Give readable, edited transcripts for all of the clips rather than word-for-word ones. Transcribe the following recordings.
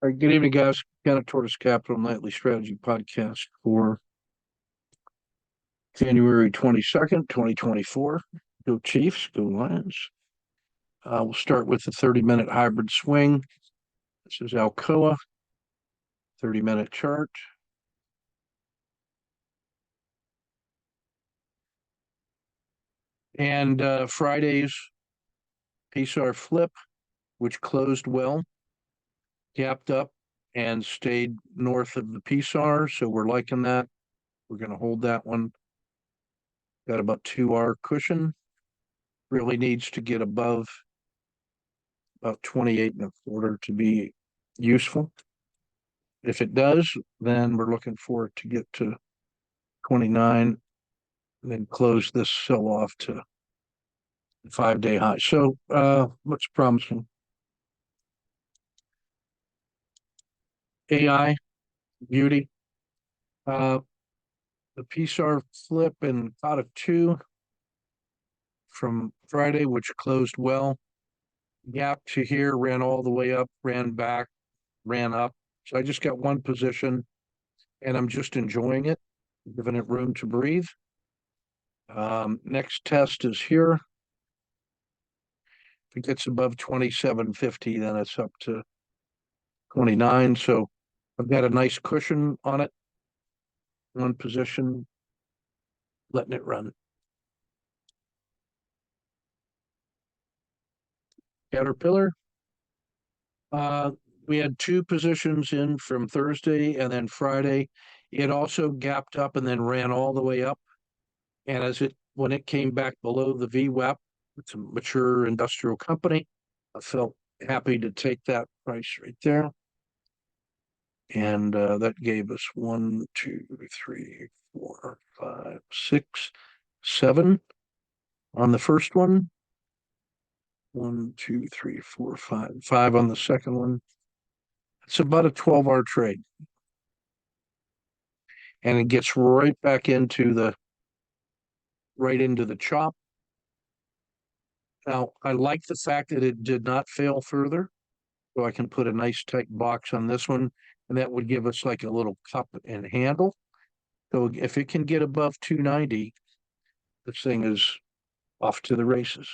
All right, good evening, guys. Counter Tortoise Capital Nightly Strategy Podcast for January 22nd, 2024. Go Chiefs, go Lions. We'll start with the 30-minute hybrid swing. This is Alcoa, 30-minute chart. And Friday's PSAR flip, which closed well, gapped up and stayed north of the PSAR. So we're liking that. We're going to hold that one. Got about 2R cushion. Really needs to get above about 28 and a quarter to be useful. If it does, then we're looking for it to get to 29 and then close this sell off to 5-day high. So looks promising. AI, beauty. The PSAR flip and out of two from Friday, which closed well. Gap to here, ran all the way up, ran back, ran up. So I just got one position and I'm just enjoying it, giving it room to breathe. Next test is here. If it gets above 27.50, then it's up to 29. So I've got a nice cushion on it. One position, letting it run. Caterpillar. We had two positions in from Thursday and then Friday. It also gapped up and then ran all the way up. And when it came back below the VWAP, it's a mature industrial company. I felt happy to take that price right there. And that gave us 1, 2, 3, 4, 5, 6, 7 on the first one. 1, 2, 3, 4, 5 on the second one. It's about a 12-hour trade. And it gets right back into the chop. Now, I like the fact that it did not fail further. So I can put a nice tight box on this one, and that would give us like a little cup and handle. So if it can get above 290, this thing is off to the races.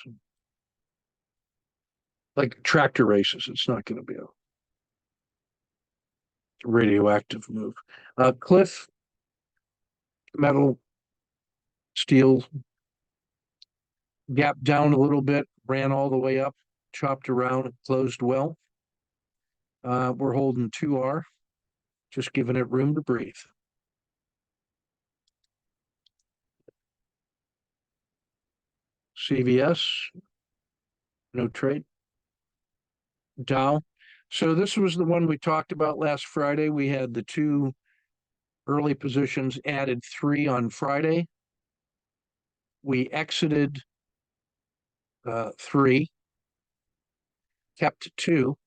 Like tractor races, it's not going to be a radioactive move. Cliff, metal, steel, gapped down a little bit, ran all the way up, chopped around, closed well. We're holding 2R, just giving it room to breathe. CVS, no trade. Dow. So this was the one we talked about last Friday. We had the two early positions, added 3 on Friday. We exited 3, kept 2.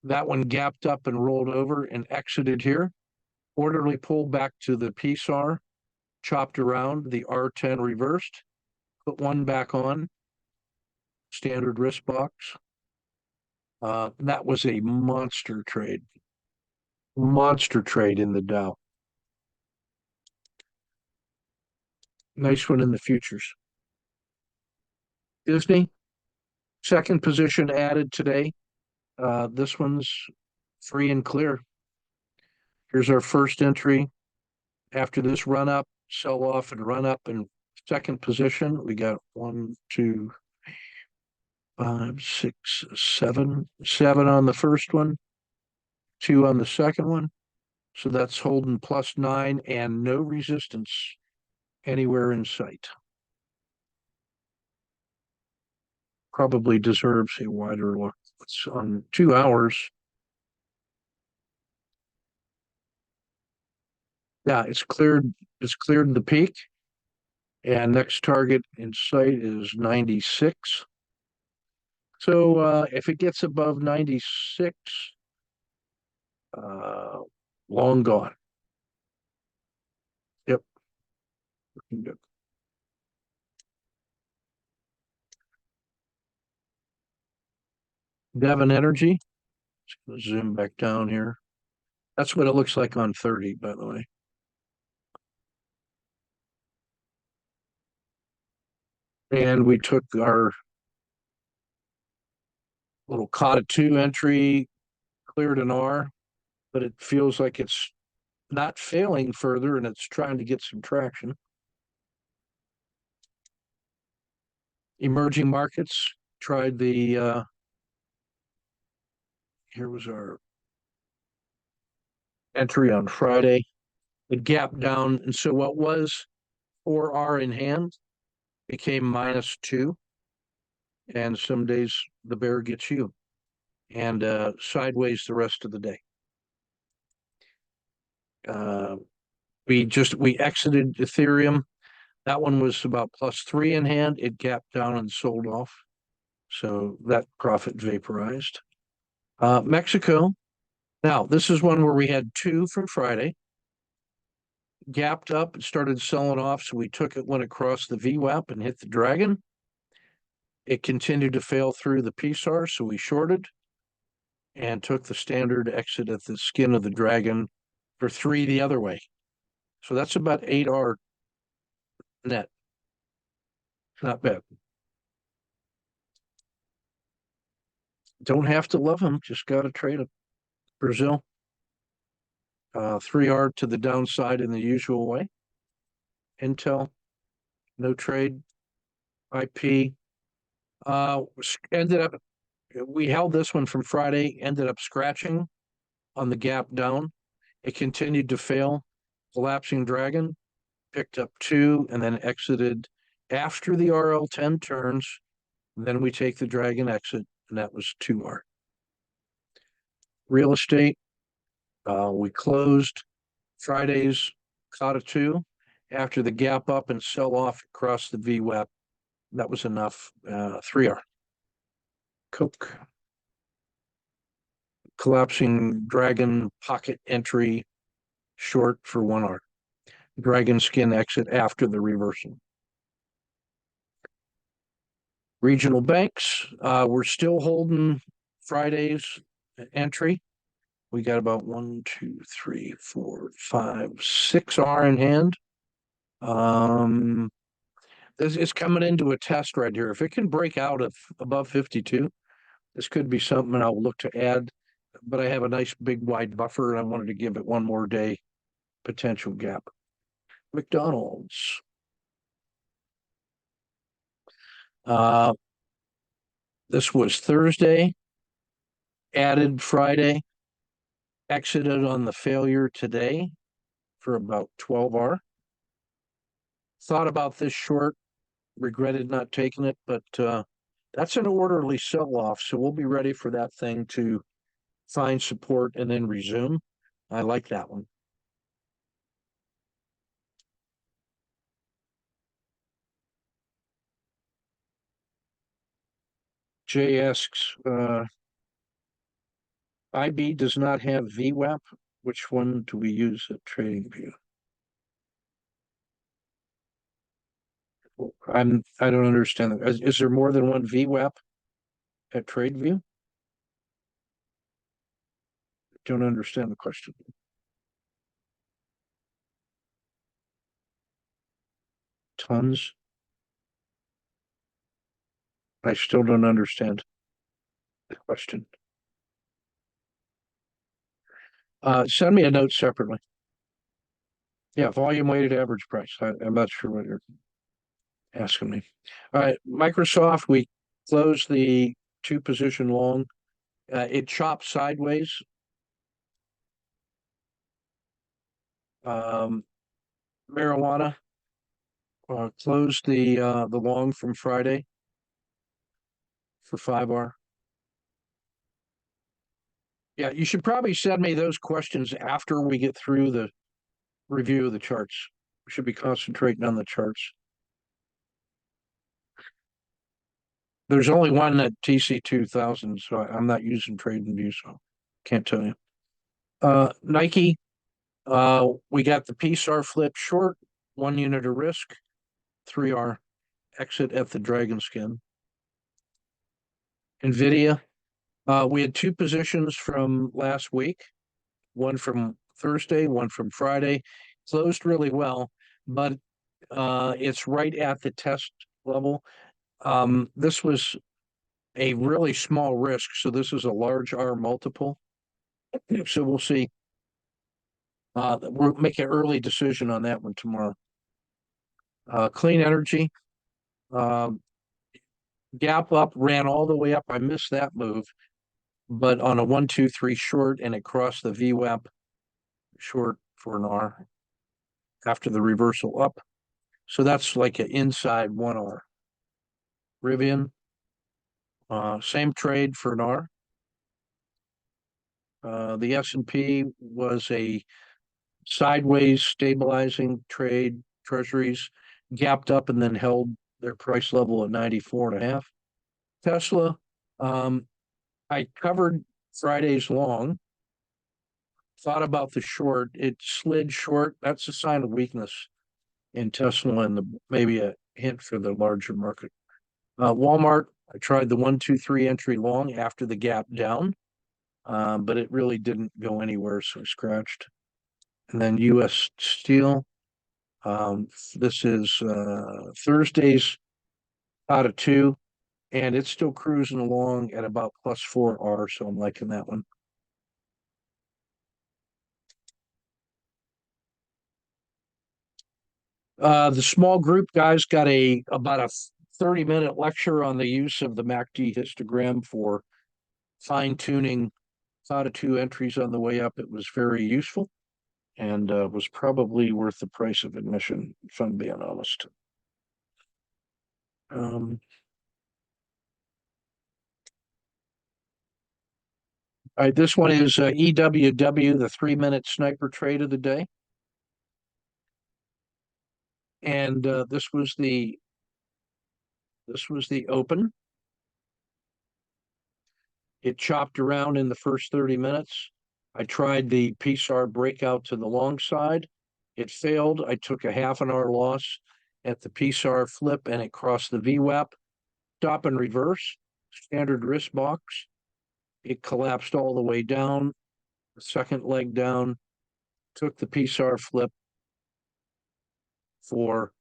That one gapped up and rolled over and exited here. Orderly pull back to the PSAR, chopped around, the R10 reversed, put one back on, standard risk box. That was a monster trade in the Dow. Nice one in the futures. Disney, second position added today. This one's free and clear. Here's our first entry. After this run up, sell off and run up in second position. We got 1, 2, 5, 6, 7. 7 on the first one, 2 on the second one. So that's holding +9 and no resistance anywhere in sight. Probably deserves a wider look. It's on 2 hours. Yeah, it's cleared the peak. And next target in sight is 96. So if it gets above 96, long gone. Yep. Looking good. Devon Energy. Zoom back down here. That's what it looks like on 30, by the way. And we took our little COTA 2 entry, cleared an R, but it feels like it's not failing further and it's trying to get some traction. Emerging markets tried the, here was our entry on Friday. It gapped down. And so what was 4R in hand became -2. And some days the bear gets you. And sideways the rest of the day. We exited Ethereum. That one was about +3 in hand. It gapped down and sold off. So that profit vaporized. Mexico. Now, this is one where we had 2 from Friday. Gapped up and started selling off. So we took it, went across the VWAP and hit the dragon. It continued to fail through the PSAR. So we shorted and took the standard exit at the skin of the dragon for 3 the other way. So that's about 8R net. Not bad. Don't have to love them, just got to trade them. Brazil, 3R to the downside in the usual way. Intel, no trade. IP, ended up, we held this one from Friday, ended up scratching on the gap down. It continued to fail. Collapsing dragon, picked up 2 and then exited after the RL10 turns. Then we take the dragon exit, and that was 2R. Real estate, we closed Friday's COTA 2 after the gap up and sell off across the VWAP. That was enough. 3R. Coke, collapsing dragon pocket entry, short for 1R. Dragon skin exit after the reversal. Regional banks, we're still holding Friday's entry. We got about 1, 2, 3, 4, 5, 6R in hand. This is coming into a test right here. If it can break out of above 52, this could be something I'll look to add. But I have a nice big wide buffer, and I wanted to give it one more day potential gap. McDonald's. This was Thursday, added Friday, exited on the failure today for about 12R. Thought about this short, regretted not taking it, but that's an orderly sell-off, so we'll be ready for that thing to find support and then resume. I like that one. Jay asks, IB does not have VWAP. Which one do we use at TradingView? I don't understand that. Is there more than one VWAP at TradeView? Don't understand the question. Tons. I still don't understand the question. Send me a note separately. Yeah, volume weighted average price. I'm not sure what you're asking me. All right, Microsoft, we closed the 2 position long. It chopped sideways. Marijuana closed the long from Friday for 5R. Yeah, you should probably send me those questions after we get through the review of the charts. We should be concentrating on the charts. There's only one at TC 2000, so I'm not using TradingView, so can't tell you. Nike, we got the PSAR flip short, 1 unit of risk, 3R exit at the dragon skin. NVIDIA, We had two positions from last week, one from Thursday, one from Friday, closed really well, but it's right at the test level. This was a really small risk, so this is a large R multiple. So we'll see. We'll make an early decision on that one tomorrow. Clean energy, um, gap up, ran all the way up. I missed that move, but on a 1-2-3 short, and it crossed the VWAP short for an R after the reversal up. So that's like an inside 1R. Rivian, same trade for an R. The S&P was a sideways stabilizing trade. Treasuries gapped up and then held their price level at 94.5. Tesla, I covered Friday's long, thought about the short. It slid short. That's a sign of weakness in Tesla and maybe a hint for the larger market. Walmart, I tried the 1-2-3 entry long after the gap down, but it really didn't go anywhere, so I scratched. And then U.S. Steel. This is Thursday's out of two, and it's still cruising along at about +4R, so I'm liking that one. The small group guys got about a 30-minute lecture on the use of the MACD histogram for fine-tuning out of two entries on the way up. It was very useful and was probably worth the price of admission, if I'm being honest. All right, this one is EWW, the 3-minute sniper trade of the day. And this was the open. It chopped around in the first 30 minutes. I tried the PSAR breakout to the long side. It failed. I took a half an hour loss at the PSAR flip and it crossed the VWAP. Stop and reverse, standard risk box. It collapsed all the way down, the second leg down, took the PSAR flip for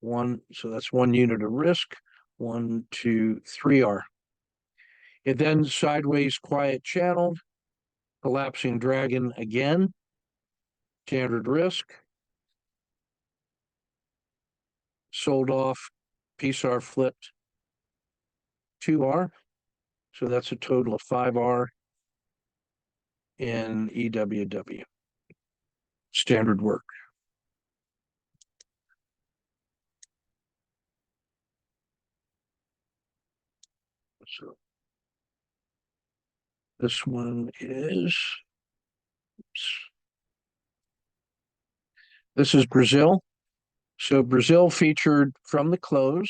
one. So that's 1 unit of risk, 1, 2, 3R. It then sideways quiet channeled, collapsing dragon again, standard risk, sold off, PSAR flipped 2R. So that's a total of 5R in EWW. Standard work. So this one is, this is Brazil. So Brazil featured from the close,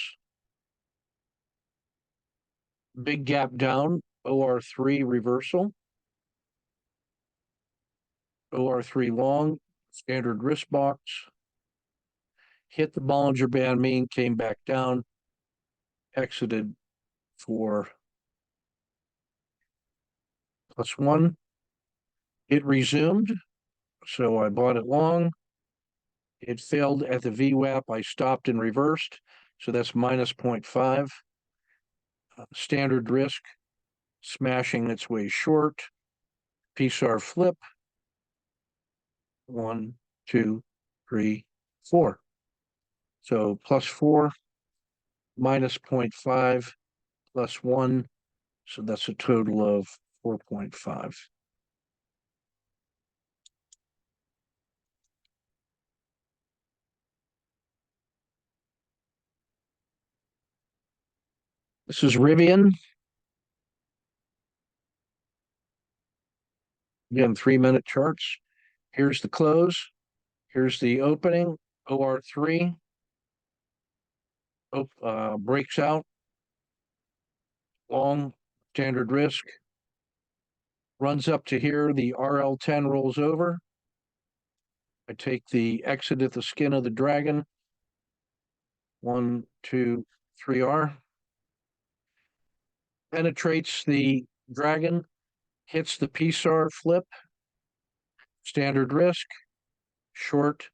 big gap down, OR3 reversal, OR3 long, standard risk box, hit the Bollinger Band mean, came back down, exited for +1. It resumed, so I bought it long. It failed at the VWAP. I stopped and reversed, so that's -0.5. Standard risk, smashing its way short. PSAR flip, 1, 2, 3, 4. So +4, -0.5, +1. So that's a total of 4.5. This is Rivian. Again, 3-minute charts. Here's the close. Here's the opening, OR3. Breaks out. Long, standard risk. Runs up to here. The RL10 rolls over. I take the exit at the skin of the dragon. 1, 2, 3R. Penetrates the dragon hits the PSAR flip, standard risk, short,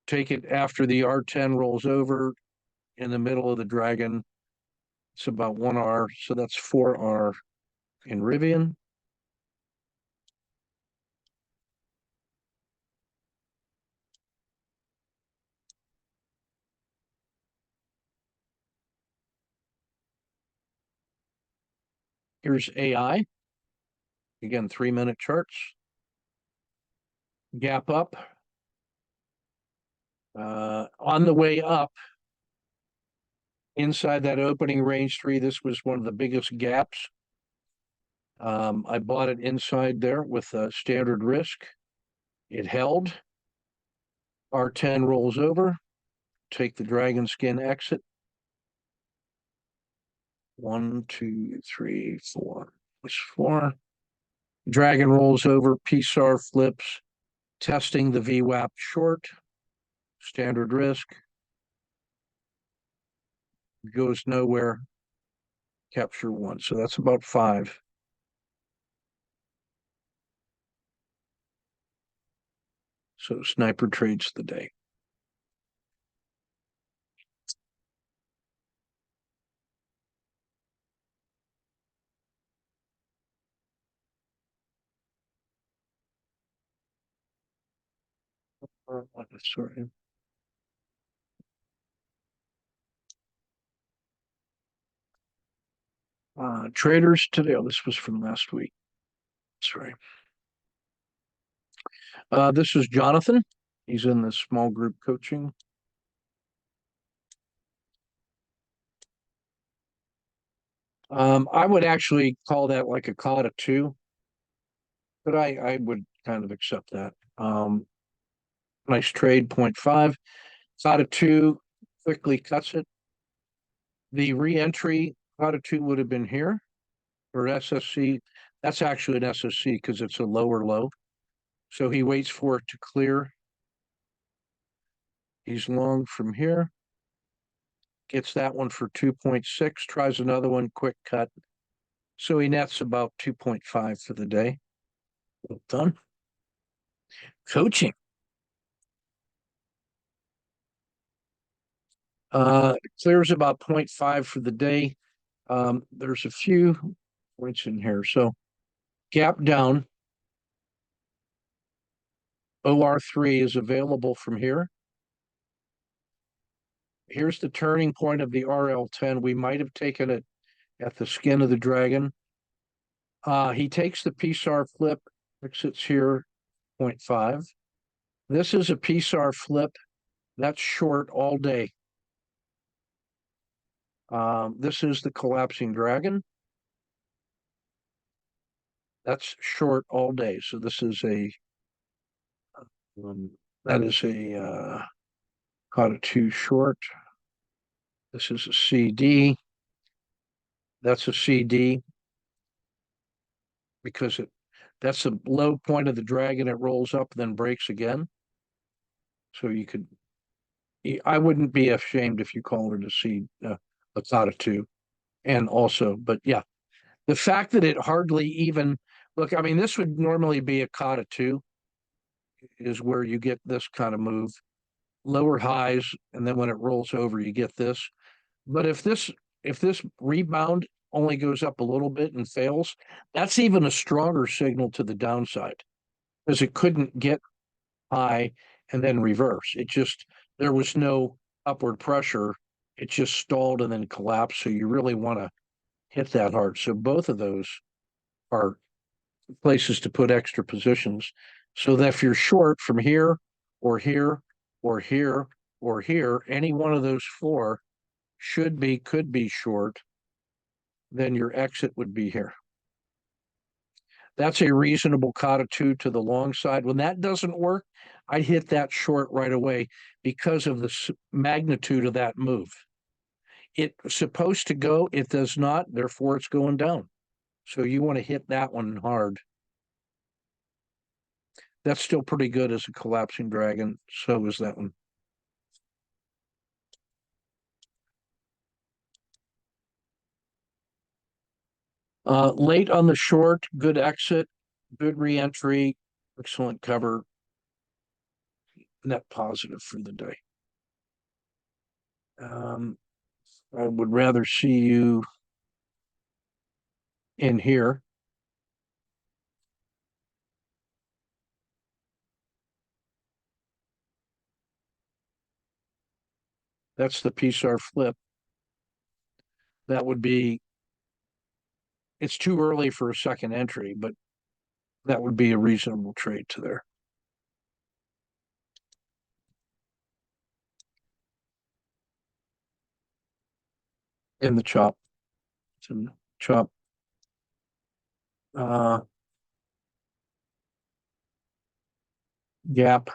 take it after the R10 rolls over in the middle of the dragon. It's about 1R, so that's 4R in Rivian. Here's AI. Again, 3-minute charts. Gap up. On the way up, inside that opening range 3, this was one of the biggest gaps. I bought it inside there with a standard risk. It held. R10 rolls over. Take the dragon skin exit. 1, 2, 3, 4. That's 4. Dragon rolls over. PSAR flips. Testing the VWAP short. Standard risk. Goes nowhere. Capture 1. So that's about 5. So sniper trades the day. Sorry. Traders today. Oh, this was from last week. Sorry. This is Jonathan. He's in the small group coaching. I would actually call that like a COTA 2, but I would kind of accept that. Nice trade, 0.5. COTA 2 quickly cuts it. The re-entry COTA 2 would have been here, or SSC. That's actually an SSC because it's a lower low. So he waits for it to clear. He's long from here. Gets that one for 2.6, tries another one, quick cut. So he nets about 2.5 for the day. Well done. Coaching. Clears about 0.5 for the day. There's a few points in here. So gap down. OR3 is available from here. Here's the turning point of the RL10. We might have taken it at the skin of the dragon. He takes the PSAR flip, exits here, 0.5. This is a PSAR flip. That's short all day. This is the collapsing dragon. That's short all day. So this is a that is a COTA 2 short. This is a CD. That's a CD because that's the low point of the dragon. It rolls up, then breaks again. So you could, I wouldn't be ashamed if you called it a COTA 2. And also, but yeah, the fact that it hardly even, look, I mean, this would normally be a COTA 2 is where you get this kind of move. Lower highs, and then when it rolls over, you get this. But if this rebound only goes up a little bit and fails, that's even a stronger signal to the downside because it couldn't get high and then reverse. It just, there was no upward pressure. It just stalled and then collapsed. So you really want to hit that hard. So both of those are places to put extra positions so that if you're short from here or here or here or here, any one of those 4 could be short, then your exit would be here. That's a reasonable COTA 2 to the long side. When that doesn't work, I hit that short right away because of the magnitude of that move. It's supposed to go, it does not, therefore it's going down. So you want to hit that one hard. That's still pretty good as a collapsing dragon. So is that one. Late on the short, good exit, good re-entry, excellent cover, net positive for the day. I would rather see you in here. That's the PSAR flip. That would be, it's too early for a second entry, but that would be a reasonable trade to there. In the chop. It's in the chop. Gap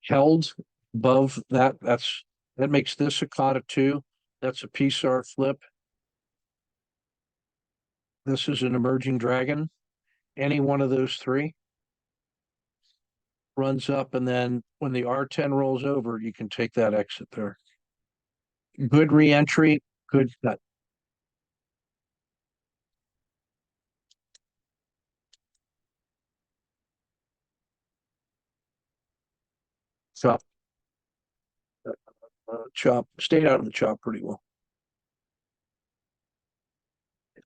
held above that. That makes this a cotta 2. That's a PSAR flip. This is an emerging dragon. Any one of those three runs up, and then when the R10 rolls over, you can take that exit there. Good re-entry, good cut. Chop. Chop. Stayed out of the chop pretty well.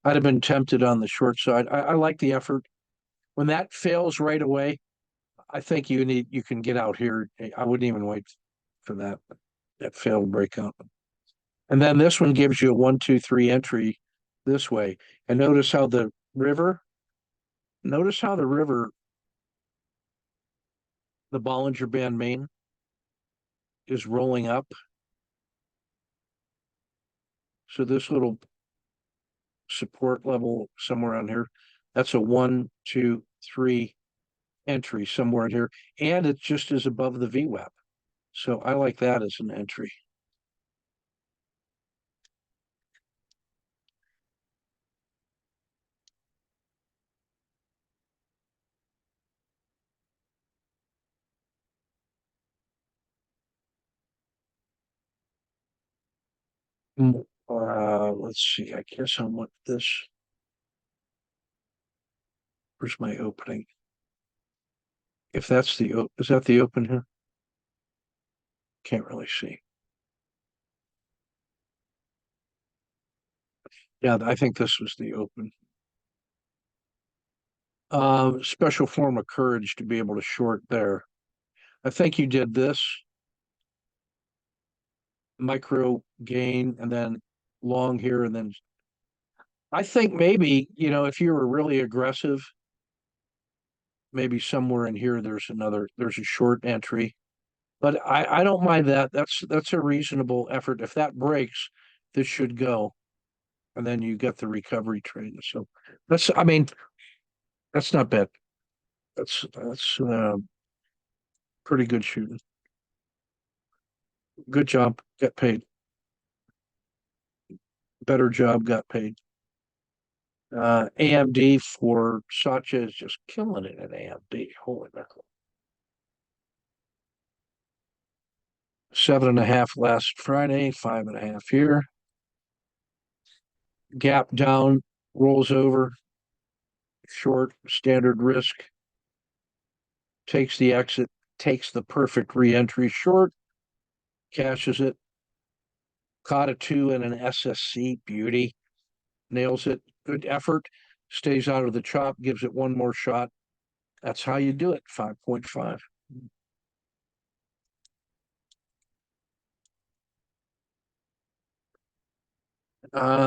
I'd have been tempted on the short side. I like the effort. When that fails right away, I think you can get out here. I wouldn't even wait for that failed breakout. And then this one gives you a 1, 2, 3 entry this way. And notice how the river, the Bollinger Band main is rolling up. So this little support level somewhere on here, that's a 1, 2, 3 entry somewhere in here. And it just is above the VWAP. So I like that as an entry. Let's see. I guess I want this. Where's my opening? If that's is that the open here? Can't really see. Yeah, I think this was the open. Special form of courage to be able to short there. I think you did this micro gain and then long here, and then I think maybe, if you were really aggressive, maybe somewhere in here there's a short entry. But I don't mind that. That's a reasonable effort. If that breaks, this should go. And then you get the recovery trade. So I mean, that's not bad. That's pretty good shooting. Good job, get paid. Better job, got paid. AMD for Satya is just killing it at AMD. Holy mackerel. 7.5 last Friday, 5.5 here. Gap down, rolls over, short, standard risk, takes the exit, takes the perfect re-entry short, cashes it, caught a 2 in an SSC, beauty, nails it, good effort, stays out of the chop, gives it one more shot. That's how you do it, 5.5.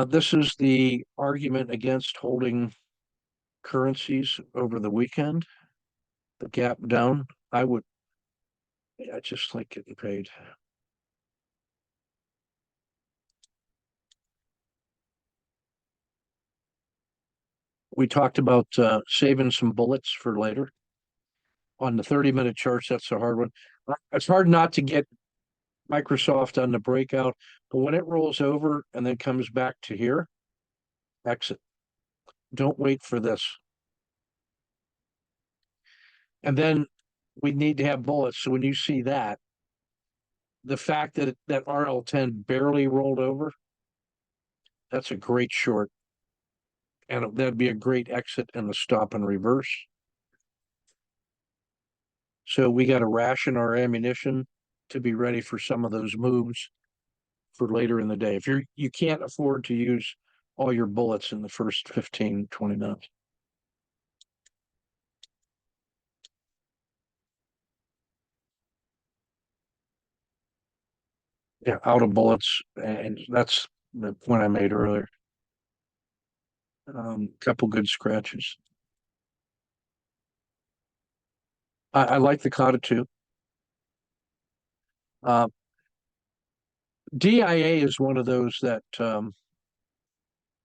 This is the argument against holding currencies over the weekend. The gap down, I just like getting paid. We talked about saving some bullets for later. On the 30-minute charts, that's a hard one. It's hard not to get Microsoft on the breakout, but when it rolls over and then comes back to here, exit. Don't wait for this. And then we need to have bullets. So when you see that, the fact that RL10 barely rolled over, that's a great short. and that'd be a great exit and a stop and reverse. So we got to ration our ammunition to be ready for some of those moves for later in the day. If you can't afford to use all your bullets in the first 15, 20 minutes. Yeah, out of bullets, and that's the point I made earlier. Couple good scratches. I like the Kata too. DIA is one of those that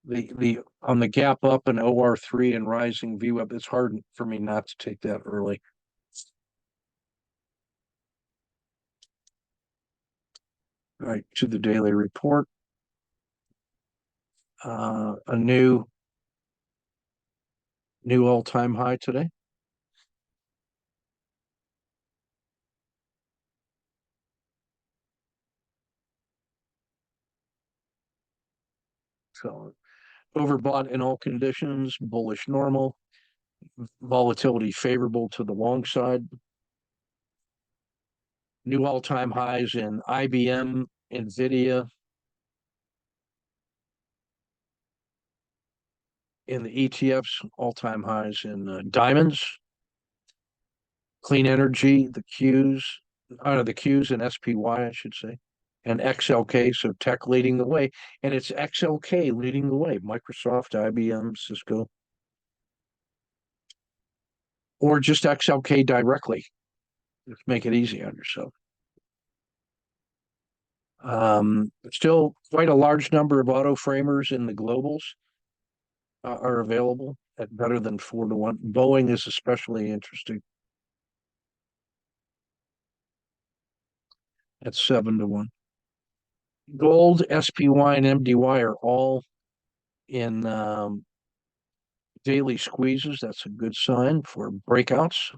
the on the gap up and OR3 and rising view up, it's hard for me not to take that early. All right, to the daily report. A new all-time high today. So overbought in all conditions, bullish normal, volatility favorable to the long side. New all-time highs in IBM, NVIDIA, in the ETFs, all-time highs in diamonds, clean energy, the Qs, the Qs and SPY, I should say, and XLK, so tech leading the way. And it's XLK leading the way, Microsoft, IBM, Cisco, or just XLK directly. Let's make it easy on yourself. Still quite a large number of auto framers in the globals are available at better than 4-1. Boeing is especially interesting at 7-1. Gold, SPY, and MDY are all in daily squeezes. That's a good sign for breakouts.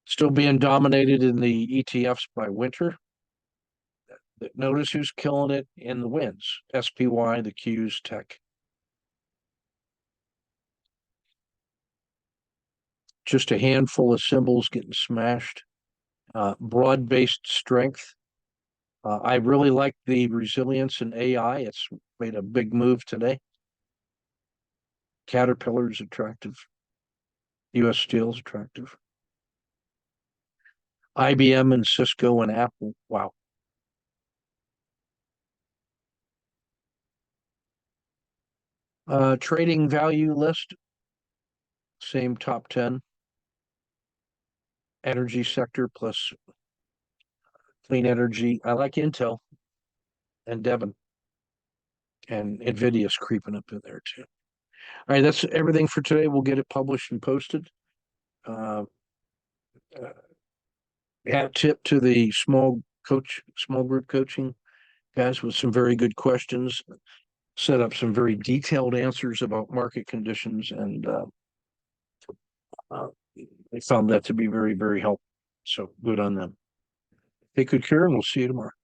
Still being dominated in the ETFs by winter. Notice who's killing it in the wins. SPY, the Qs, tech. Just a handful of symbols getting smashed. Broad-based strength. I really like the resilience in AI. It's made a big move today. Caterpillar is attractive. US Steel is attractive. IBM and Cisco and Apple. Wow. Trading value list. Same top 10. Energy sector plus clean energy. I like Intel and Devon. And NVIDIA's creeping up in there too. All right, that's everything for today. We'll get it published and posted. Uh, Hat tip to the small group coaching guys with some very good questions. Set up some very detailed answers about market conditions, and I found that to be very, very helpful. So good on them. Take good care, and we'll see you tomorrow.